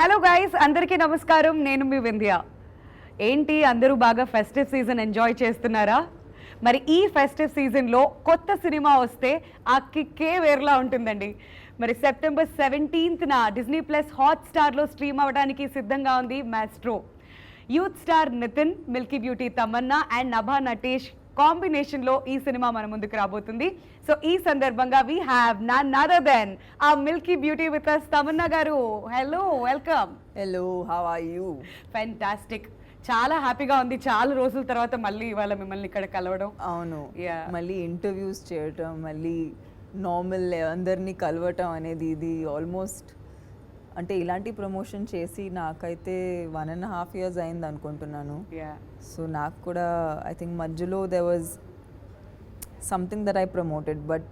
Hello guys, అందరికీ నమస్కారం. నేను మీ వింధ్య. ఏంటి అందరూ బాగా ఫెస్టివ్ సీజన్ ఎంజాయ్ చేస్తున్నారా? మరి ఈ ఫెస్టివ్ సీజన్లో కొత్త సినిమా వస్తే ఆ కిక్కే వేరులా ఉంటుందండి. మరి సెప్టెంబర్ 17న డిజ్నీ ప్లస్ హాట్స్టార్లో స్ట్రీమ్ అవ్వడానికి సిద్ధంగా ఉంది Maestro. Youth star Nithin, milky beauty Tamannaah and Nabha Natesh కాంబినేషన్లో ఈ సినిమా మన ముందుకు రాబోతుంది. సో ఈ సందర్భంగా we have none other than the milky beauty with us Tamannaah గారు. Hello, welcome. Hello, how are you? Fantastic. చాలా హ్యాపీగా ఉంది, చాలా రోజుల తర్వాత మళ్ళీ ఇవాళ మిమ్మల్ని ఇక్కడ కలవడం. అవును, Yeah. మళ్ళీ ఇంటర్వ్యూస్ చేయటం, మళ్ళీ నార్మల్ అందరినీ కలవటం అనేది ఇది ఆల్మోస్ట్ అంటే ఇలాంటి ప్రమోషన్ చేసి నాకైతే 1.5 years అయింది అనుకుంటున్నాను. Yeah. సో నాకు కూడా ఐ థింక్ మధ్యలో there was something that I promoted but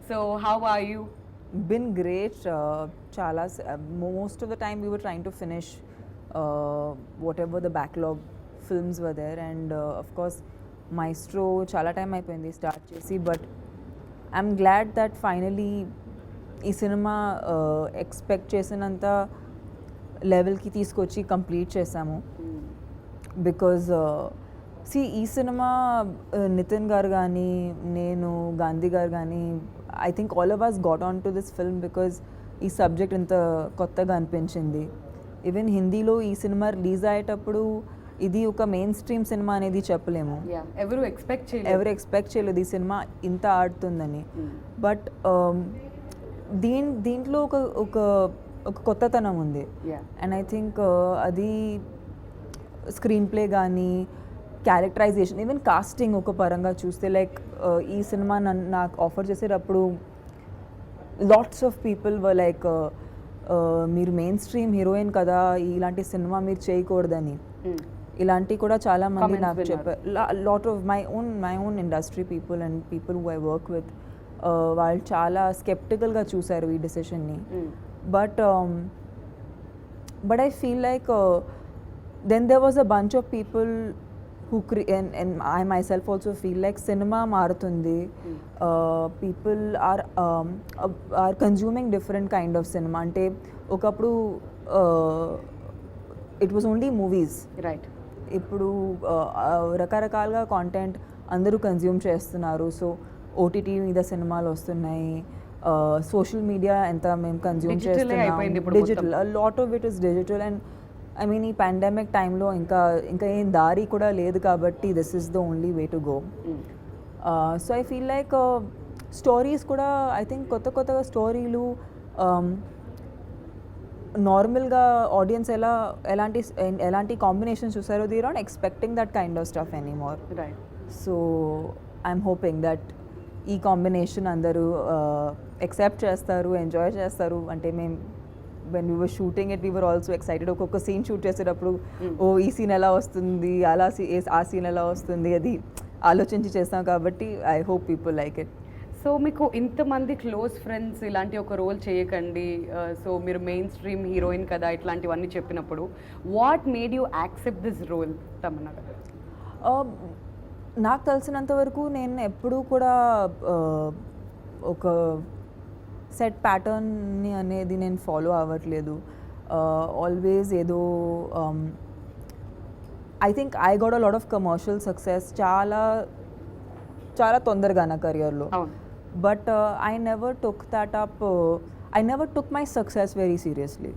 So how are you? been great. Chala most of the time we were trying to finish whatever the backlog films were there, and of course Maestro chala time అయిపోయింది start చేసి, but I'm glad that finally ఈ cinema expect చేసినంత లెవెల్కి తీసుకొచ్చి complete చేసాము. Because ఈ cinema Nitin గారు కానీ నేను గాంధీ గారు కానీ I think all of us got on to this film because ఈ సబ్జెక్ట్ ఇంత కొత్తగా అనిపించింది. ఈవెన్ హిందీలో ఈ సినిమా రిలీజ్ అయ్యేటప్పుడు ఇది ఒక మెయిన్ స్ట్రీమ్ సినిమా అనేది చెప్పలేము. Yeah. ఎవరు ఎక్స్పెక్ట్ చేయలేదు ఈ సినిమా ఇంత ఆడుతుందని. బట్ దీంట్లో ఒక ఒక ఒక కొత్తతనం ఉంది. Yeah. అండ్ ఐ థింక్ అది స్క్రీన్ ప్లే కానీ క్యారెక్టరైజేషన్, ఈవెన్ కాస్టింగ్ ఒక పరంగా చూస్తే లైక్ ఈ సినిమా నాకు ఆఫర్ చేసేటప్పుడు lots of people were like మీరు మెయిన్ స్ట్రీమ్ హీరోయిన్ కదా, ఇలాంటి సినిమా మీరు చేయకూడదని. ఇలాంటి కూడా చాలా మంది నాకు చెప్పారు. Lot of my own industry people and people who I work with వాళ్ళు చాలా స్కెప్టికల్గా చూశారు ఈ డెసిషన్ని. But I feel like then there was a bunch of people who and I myself also feel like cinema marutundi. People are consuming different kind of cinema. Ante okappudu it was only movies, right? ఇప్పుడు రకరకాలుగా content అందరూ consume చేస్తున్నారు. So OTT మీద సినిమాలు వస్తున్నాయి, social media ఎంత మేము consume చేస్తున్నాం, digital, lot of it is digital. And I mean ఈ పాండమిక్ టైంలో ఇంకా ఏం దారి కూడా లేదు కాబట్టి this is the only way to go. So I feel like stories కూడా ఐ థింక్ కొత్తగా స్టోరీలు నార్మల్గా ఆడియన్స్ ఎలాంటి కాంబినేషన్ చూసారో they are not expecting that kind of stuff anymore. Right. So I'm hoping that ఈ కాంబినేషన్ అందరూ accept చేస్తారు, enjoy చేస్తారు. అంటే మేము when we were shooting it we were also excited. ఒక్కొక్క సీన్ షూట్ చేసేటప్పుడు ఈ సీన్ ఎలా వస్తుంది, ఆ సీన్ ఎలా వస్తుంది అది ఆలోచించి చేస్తాం కాబట్టి I hope people like it. So మీకు ఇంతమంది క్లోజ్ ఫ్రెండ్స్ ఇలాంటి ఒక రోల్ చేయకండి, సో మీరు మెయిన్ స్ట్రీమ్ హీరోయిన్ కదా ఇట్లాంటివన్నీ చెప్పినప్పుడు what made you accept this role Tamannaah గారు? నాకు తెలిసినంత వరకు నేను ఎప్పుడూ కూడా ఒక సెట్ ప్యాటర్న్ని అనేది నేను ఫాలో అవ్వట్లేదు. ఆల్వేస్ ఏదో I think I got a lot of commercial success చాలా తొందరగా నా కెరియర్లో. But I never took that up, I never took my success very seriously.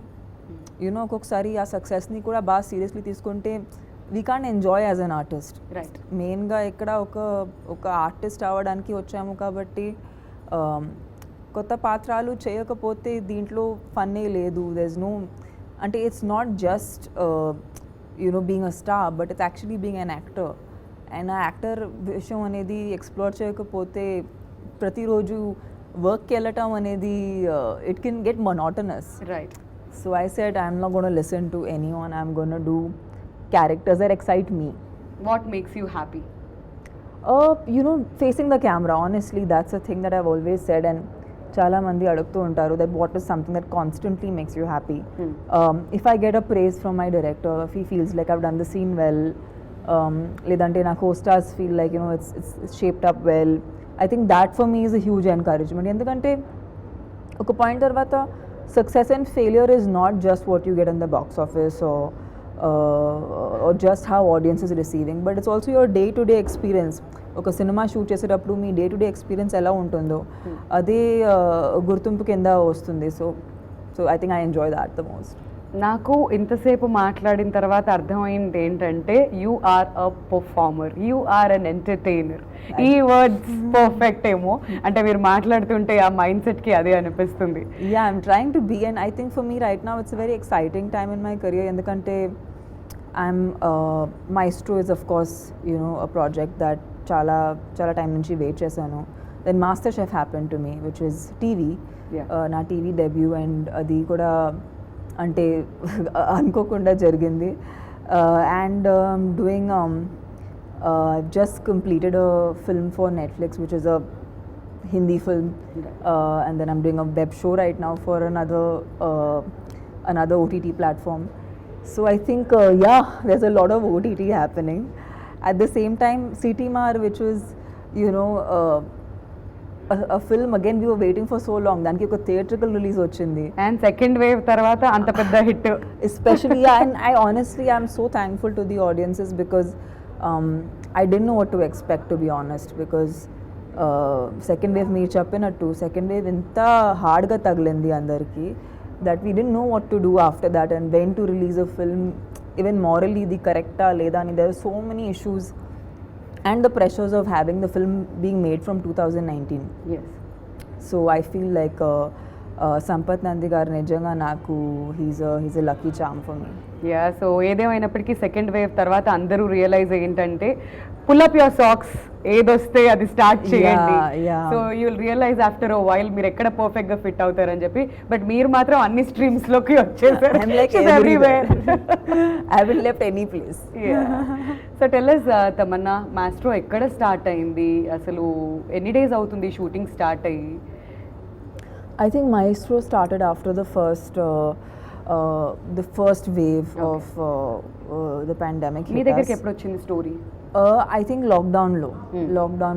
You know ఒక్కొక్కసారి ఆ సక్సెస్ని కూడా బాగా సీరియస్లీ తీసుకుంటే we can't enjoy as an artist. Right. మెయిన్గా ఇక్కడ ఒక ఆర్టిస్ట్ అవ్వడానికి వచ్చాము కాబట్టి కొత్త పాత్రలు చేయకపోతే దీంట్లో ఫన్నే లేదు. దెర్ నో అంటే it's not just you know being a star but it's actually being an actor. And ఆ యాక్టర్ విషయం అనేది ఎక్స్ప్లోర్ చేయకపోతే ప్రతిరోజు వర్క్కి వెళ్ళటం అనేది it can get monotonous. Right. So I said I'm not gonna listen to anyone, I'm gonna do characters that excite me. What makes you happy? You know, facing the camera, honestly, that's a thing that I've always said, and chala mandi adugtu untaru that what is something that constantly makes you happy. If I get a praise from my director, if he feels like I've done the scene well, ledante na co-stars feel like, you know, it's shaped up well, I think that for me is a huge encouragement. Endukante oka point tarvata success and failure is not just what you get in the box office or just how audience is receiving, but it's also your day to day experience. ఒక cinema shoot చేసేటప్పుడు మీ day to day experience ఎలా ఉంటుందో అదే గుర్తింపు కింద వస్తుంది. So I think I enjoy that the most. నాకు ఇంతసేపు మాట్లాడిన తర్వాత అర్థమైంది ఏంటంటే you are a performer, you are an entertainer. ఈ వర్డ్స్ పర్ఫెక్ట్ ఏమో, అంటే మీరు మాట్లాడుతుంటే ఆ మైండ్ సెట్కి అదే అనిపిస్తుంది. Yeah I'm trying to be, and I think for me right now it's very exciting time in my career. ఎందుకంటే Maestro is of course a project that చాలా టైం నుంచి వెయిట్ చేశాను. Then master chef happen to me which is TV, నా TV debut, and అది కూడా అంటే అనుకోకుండా జరిగింది. And doing just completed a film for Netflix which is a Hindi film, and then I'm doing a web show right now for another OTT platform. So I think there's a lot of OTT happening. At the same time, CTMR, which was a film again we were waiting for so long, దానికి ఒక theatrical release వచ్చింది, and second wave తర్వాత అంత పెద్ద hit. especially and I honestly am so thankful to the audiences because I didn't know what to expect, to be honest, because second wave మీరు చెప్పినట్టు second wave ఇంత హార్డ్గా తగిలింది అందరికీ that we didn't know what to do after that and when to release a film, even morally the correcta leda ani. There were so many issues and the pressures of having the film being made from 2019. Yes. So I feel like Sampath Nandi garu nijanga naku he's a lucky charm for me. Yeah, so ఏదేమైనప్పటికీ second wave తర్వాత అందరూ realise ఏంటంటే pull up your socks, ఏదొస్తే అది start చేయండి. So you will realise after a while మీరు ఎక్కడ perfect గా fit అవుతారని చెప్పి. బట్ మీరు మాత్రం అన్ని స్ట్రీమ్స్ లోకి వచ్చేసారు. I haven't left any place. So tell us Tamannaah, maestro ఎక్కడ స్టార్ట్ అయింది, అసలు ఎన్ని డేస్ అవుతుంది షూటింగ్ స్టార్ట్ అయ్యి? I think Maestro started after the first wave of the pandemic. మీ దగ్గరికి ఎప్పుడు వచ్చింది story? I think lockdown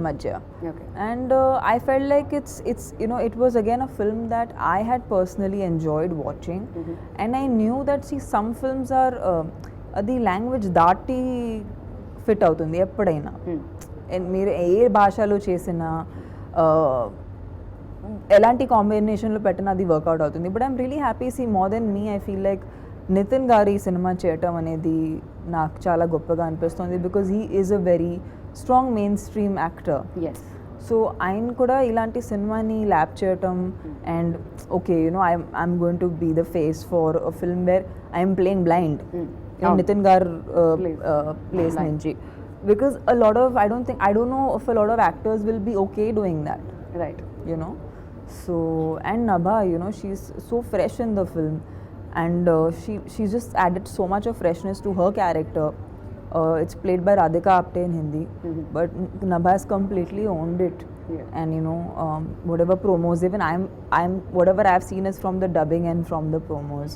madhya. Okay. And I felt like it's it was again a film that I had personally enjoyed watching. And I knew that some films are the language దాటి fit అవుతుంది ఎప్పుడైనా. మీరు ఏ భాషలో చేసినా ఎలాంటి కాంబినేషన్లో పెట్టినా అది వర్కౌట్ అవుతుంది. But I'm really happy. See more than me I feel like Nitin గారు ఈ సినిమా చేయటం అనేది నాకు చాలా గొప్పగా అనిపిస్తుంది because he is a very strong mainstream actor. So ఆయన కూడా ఇలాంటి సినిమాని ల్యాప్ చేయటం and okay I'm going to be the face for a film where I'm playing blind Nitin గారు ప్లేస్ నుంచి. Because a lot of I don't know if a lot of actors will be okay doing that, right? So and Nabha, she's so fresh in the film, and she's just added so much of freshness to her character. It's played by Radhika Apte in Hindi, but Nabha has completely owned it. And whatever promos, even I'm whatever I've seen is from the dubbing and from the promos.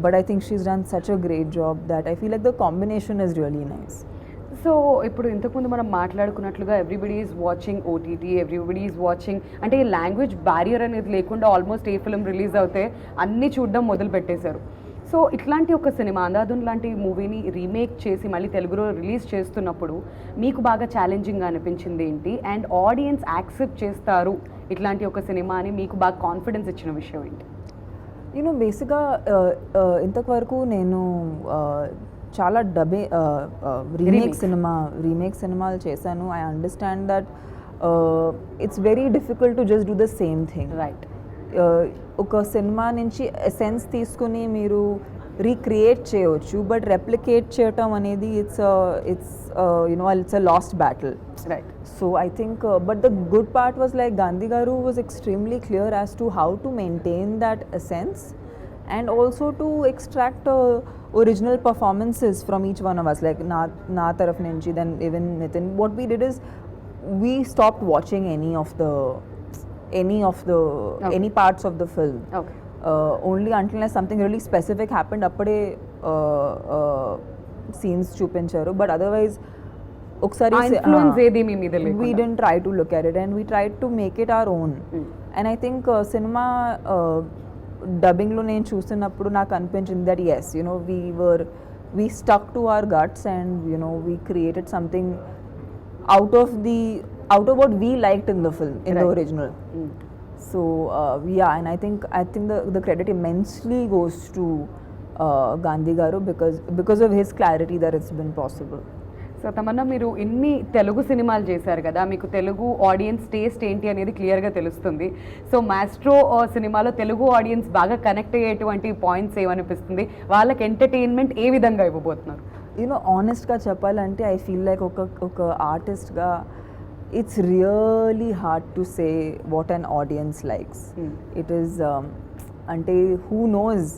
But I think she's done such a great job that I feel like the combination is really nice. So ఇప్పుడు ఇంతకుముందు మనం మాట్లాడుకున్నట్లుగా everybody is watching OTT, everybody is watching, అంటే ఈ language barrier అనేది లేకుండా almost a film release అవుతే అన్నీ చూడడం మొదలు పెట్టేశారు. సో ఇట్లాంటి ఒక సినిమా అందాదున్ లాంటి మూవీని రీమేక్ చేసి మళ్ళీ తెలుగులో రిలీజ్ చేస్తున్నప్పుడు మీకు బాగా ఛాలెంజింగ్గా అనిపించింది ఏంటి, అండ్ ఆడియన్స్ యాక్సెప్ట్ చేస్తారు ఇట్లాంటి ఒక సినిమా అని మీకు బాగా కాన్ఫిడెన్స్ ఇచ్చిన విషయం ఏంటి? బేసిక్గా ఇంతవరకు నేను చాలా రీమేక్ సినిమాలు చేశాను. I understand that it's very difficult to just do the same thing. Right. ఒక సినిమా నుంచి ఎసెన్స్ తీసుకుని మీరు రీక్రియేట్ చేయవచ్చు, బట్ రెప్లికేట్ చేయటం అనేది it's a last battle. Right. So I think but the good part was like Gandhi garu was extremely clear as to how to maintain that essence and also to extract original performances from each one of us, like na taraf nunchi, then even Nitin. What we did is we stopped watching any of the Okay. any parts of the film. Okay. Only until something really specific happened appade scenes chupincharu, but otherwise oksari influence edi mee meeda lekunda we didn't try to look at it and we tried to make it our own. And I think cinema డబ్బింగ్లో నేను చూస్తున్నప్పుడు నాకు అనిపించింది that yes you know we stuck to our guts and you know we created something out of what we liked in the film, in the Right. original. So yeah, and I think the credit immensely goes to Gandhi garu because of his clarity that it's been possible. So Tamannaah, మీరు ఇన్ని తెలుగు సినిమాలు చేశారు కదా, మీకు Telugu audience taste ఏంటి అనేది క్లియర్గా తెలుస్తుంది. సో మాస్ట్రో సినిమాలో తెలుగు ఆడియన్స్ బాగా కనెక్ట్ అయ్యేటువంటి పాయింట్స్ ఏమనిపిస్తుంది, వాళ్ళకి ఎంటర్టైన్మెంట్ ఏ విధంగా ఇవ్వబోతున్నారు? యూనో ఆనెస్ట్గా చెప్పాలంటే ఐ ఫీల్ లైక్ ఒక ఆర్టిస్ట్గా it's really hard to say what an audience likes. It is అంటే హూ నోస్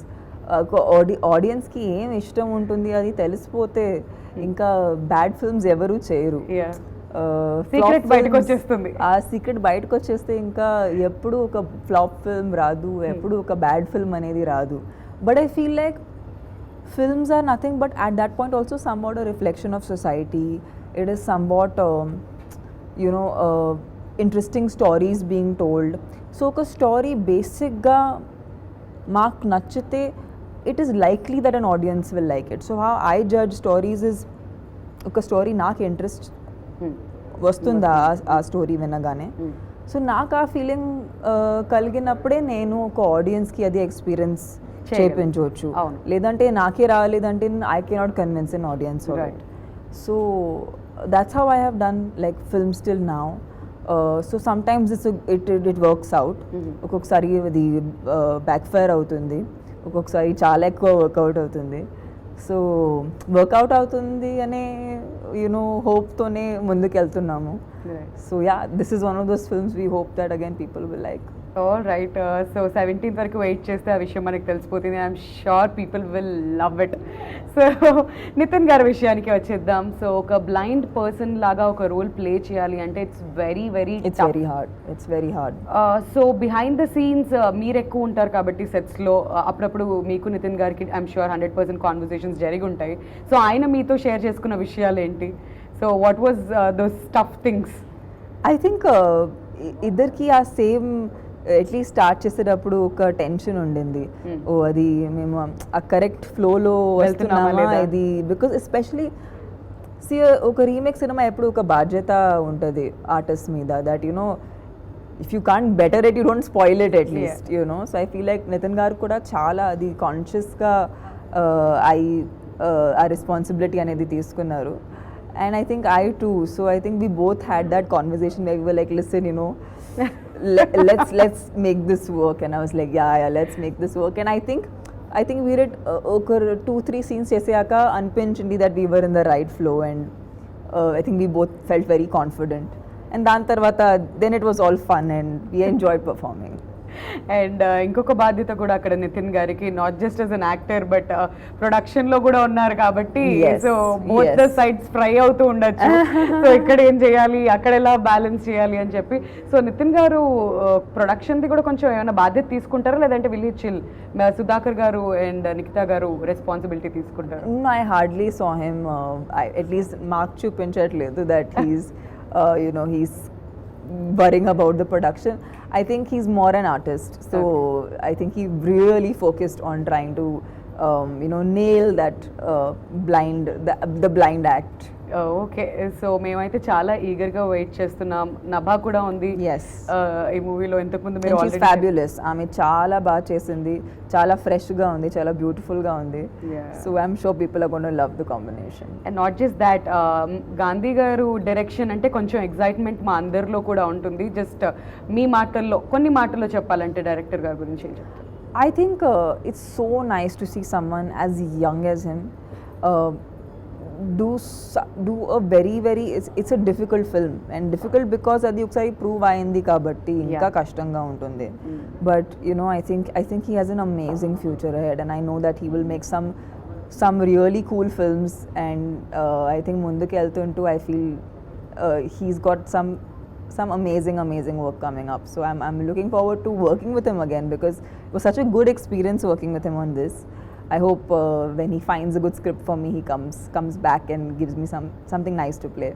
ఆడియన్స్కి ఏం ఇష్టం ఉంటుంది అది తెలిసిపోతే ఇంకా బ్యాడ్ ఫిల్మ్స్ ఎవరు చేయరు. సీక్రెట్ బయటకు వచ్చేస్తుంది. ఆ సీక్రెట్ బయటకు వచ్చేస్తే ఇంకా ఎప్పుడు ఒక ఫ్లాప్ ఫిల్మ్ రాదు, ఎప్పుడు ఒక బ్యాడ్ ఫిల్మ్ అనేది రాదు. But I feel like films are nothing but at that point also somewhat a reflection of society. It is somewhat interesting stories being told. So a story basic ga mark nachite, it is likely that an audience will like it. So how I judge stories is oka story నాకు interest వస్తుందా ఆ story వినగానే. So నాకు ఆ feeling కలిగినప్పుడే నేను ఒక ఆడియన్స్కి అది ఎక్స్పీరియన్స్ చేయించవచ్చు. లేదంటే నాకే రాలేదంటే I cannot convince an audience. So that's how I have done like films till now. So sometimes it works out, ఒక్కొక్కసారి అది బ్యాక్ ఫైర్ అవుతుంది, ఒక్కొక్కసారి చాలా ఎక్కువ వర్కౌట్ అవుతుంది. సో వర్కౌట్ అవుతుంది అనే యూనో హోప్తోనే ముందుకు వెళ్తున్నాము. So yeah, this is one of those films we hope that again people will like. All right. So 17th వరకు వెయిట్ చేస్తే ఆ విషయం మనకు తెలిసిపోతుంది. I'm sure people will love it. So Nitin గారి విషయానికి వచ్చేద్దాం. సో ఒక బ్లైండ్ పర్సన్ లాగా ఒక రోల్ ప్లే చేయాలి అంటే it's very hard. So behind the scenes మీరు ఎక్కువ ఉంటారు కాబట్టి సెట్స్లో అప్పుడప్పుడు మీకు నితిన్ గారికి ఐఎమ్ షూర్ 100% కాన్వర్సేషన్స్ జరిగి ఉంటాయి. సో ఆయన మీతో షేర్ చేసుకున్న విషయాలు ఏంటి? So what was those tough things? I think ఇద్దరికి ఆ సేమ్ అట్లీస్ట్ స్టార్ట్ చేసేటప్పుడు ఒక టెన్షన్ ఉండింది. ఓ అది మేము ఆ కరెక్ట్ ఫ్లోలో వెళ్తున్నామా ఇది, బికాస్ ఎస్పెషలీ ఒక రీమేక్ సినిమా ఎప్పుడు ఒక బాధ్యత ఉంటుంది ఆర్టిస్ట్ మీద, that you know if you can't better it you don't spoil it at least you know. So I feel like Nitin గారు కూడా చాలా అది కాన్షియస్గా ఆ రెస్పాన్సిబిలిటీ అనేది తీసుకున్నారు. And I think I too. So I think we both had that conversation where we were like, listen, you know, let's make this work. And I was like, yeah, let's make this work. And I think we did 2-3 scenes చేసాక అనిపించింది that we were in the right flow, and I think we both felt very confident. And దాని తర్వాత then it was all fun and we enjoyed performing. And ఇంకొక బాధ్యత కూడా అక్కడ నితిన్ గారికి, not just as an actor but ప్రొడక్షన్లో కూడా ఉన్నారు కాబట్టి so both the sides fry అవుతూ ఉండొచ్చు. సో ఇక్కడ ఏం చేయాలి, అక్కడ ఎలా బ్యాలెన్స్ చేయాలి అని చెప్పి. సో నితిన్ గారు ప్రొడక్షన్ది కూడా కొంచెం ఏమైనా బాధ్యత తీసుకుంటారా, లేదంటే విల్ చిల్ సుధాకర్ గారు అండ్ నిఖితా గారు రెస్పాన్సిబిలిటీ తీసుకుంటారు? I hardly saw him, at least mark చూపించట్లేదు that he's worrying about the production. I think he's more an artist, so okay. I think he really focused on trying to nail that the blind act. Okay. So మేమైతే చాలా ఈగర్గా wait చేస్తున్నాం. నభా కూడా ఉంది ఈ మూవీలో. ఇంతకుముందు మీరు ఆల్రెడీ ఫ్యాబ్యులస్, ఆమె చాలా బాగా చేసింది, చాలా ఫ్రెష్గా ఉంది, చాలా బ్యూటిఫుల్గా ఉంది. So I'm sure people are gonna love the combination. And not just that, Gandhi గారు డైరెక్షన్ అంటే కొంచెం ఎగ్జైట్మెంట్ మా అందరిలో కూడా ఉంటుంది. జస్ట్ మీ మాటల్లో కొన్ని మాటల్లో చెప్పాలంటే డైరెక్టర్ గారి గురించి ఏం చెప్తారు? I think it's so nice to see someone as young as him do a very it's a difficult film, and difficult because అది ఒకసారి ప్రూవ్ అయింది కాబట్టి ఇంకా కష్టంగా ఉంటుంది. But I think he has an amazing future ahead, and I know that he will make some really cool films, and I think ముందుకు వెళ్తుంటూ I feel he's got some amazing work coming up. So I'm looking forward to working with him again, because it was such a good experience working with him on this. I hope when he finds a good script for me, he comes back and gives me something nice to play.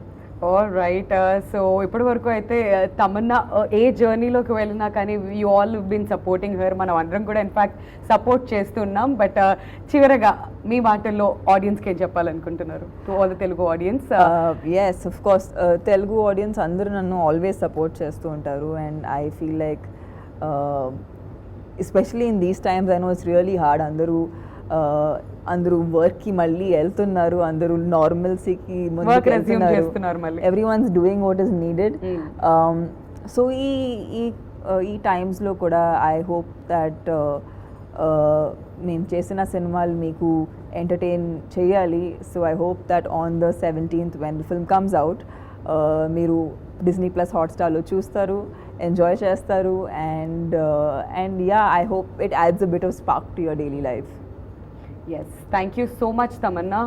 All right. So ఇప్పటి వరకు అయితే తమన్నా ఏ జర్నీలోకి వెళ్ళినా కానీ you all been supporting her, మనం అందరం కూడా ఇన్ఫ్యాక్ట్ సపోర్ట్ చేస్తున్నాం. బట్ చివరగా మీ మాటల్లో ఆడియన్స్కి ఏం చెప్పాలనుకుంటున్నారు, to all the Telugu audience? Yes of course Telugu audience అందరూ నన్ను ఆల్వేస్ సపోర్ట్ చేస్తూ ఉంటారు. And I feel like especially in these times I know it's really hard. అందరూ వర్క్కి మళ్ళీ వెళ్తున్నారు, అందరూ నార్మల్సీకి Work resume చేస్తున్నారు మళ్ళీ. Every once doing what is needed. So ఈ టైమ్స్లో కూడా ఐ హోప్ దట్ మేము చేసిన సినిమాలు మీకు ఎంటర్టైన్ చేయాలి. So I hope that on the 17th when the film comes out మీరు డిస్నీ ప్లస్ హాట్స్టార్లో చూస్తారు, ఎంజాయ్ చేస్తారు. And yeah I hope it adds a bit of spark to your daily life. Yes, thank you so much Tamannaah.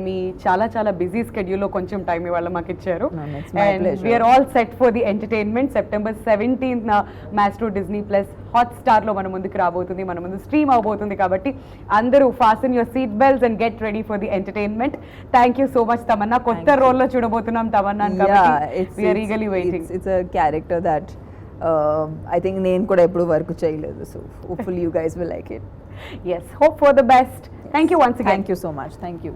మీ చాలా చాలా busy స్కెడ్యూల్లో కొంచెం time ఇవాళ మాకు ఇచ్చారు. No, it's my and pleasure. We are all set for the entertainment. September 17th Maestro Disney plus హాట్స్టార్లో మన ముందుకు రాబోతుంది, మన ముందు స్ట్రీమ్ అవబోతుంది. కాబట్టి అందరూ fasten your seat belts and get ready for the entertainment. Thank you so much Tamannaah. కొత్త రోల్లో చూడబోతున్నాం తమన్నా కాబట్టి we are eagerly waiting. It's a character that I think నేను కూడా ఎప్పుడు వర్క్ చేయలేదు. So hopefully you guys will like it. Yes, hope for the best. Thank you once again. Thank you so much. Thank you.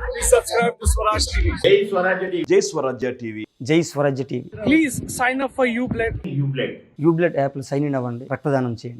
Please subscribe to Swaraj TV. జై స్వరాజ్య TV. జై స్వరాజ్య TV. జై స్వరాజ్య TV. Please sign up for Ublade. యూబ్లెట్ యూబ్లెట్ యాప్లో sign in అవ్వండి, రక్తదానం చేయండి.